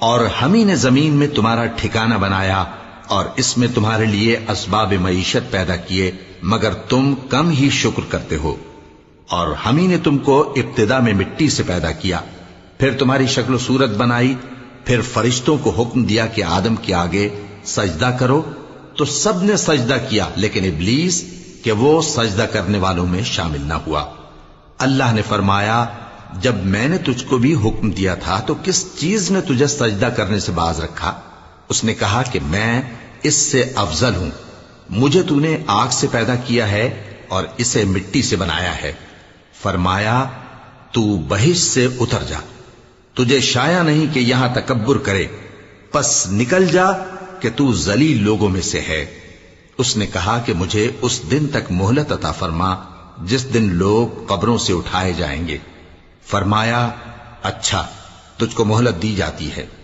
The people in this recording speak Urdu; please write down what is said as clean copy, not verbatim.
اور ہم ہی نے زمین میں تمہارا ٹھکانہ بنایا اور اس میں تمہارے لیے اسباب معیشت پیدا کیے، مگر تم کم ہی شکر کرتے ہو۔ اور ہم ہی نے تم کو ابتدا میں مٹی سے پیدا کیا، پھر تمہاری شکل و صورت بنائی، پھر فرشتوں کو حکم دیا کہ آدم کے آگے سجدہ کرو، تو سب نے سجدہ کیا لیکن ابلیس کہ وہ سجدہ کرنے والوں میں شامل نہ ہوا۔ اللہ نے فرمایا، جب میں نے تجھ کو بھی حکم دیا تھا تو کس چیز نے تجھے سجدہ کرنے سے باز رکھا؟ اس نے کہا کہ میں اس سے افضل ہوں، مجھے تو نے آگ سے پیدا کیا ہے اور اسے مٹی سے بنایا ہے۔ فرمایا، تو بہشت سے اتر جا، تجھے شایع نہیں کہ یہاں تکبر کرے، پس نکل جا کہ تو ذلیل لوگوں میں سے ہے۔ اس نے کہا کہ مجھے اس دن تک مہلت عطا فرما جس دن لوگ قبروں سے اٹھائے جائیں گے۔ فرمایا، اچھا، تجھ کو مہلت دی جاتی ہے۔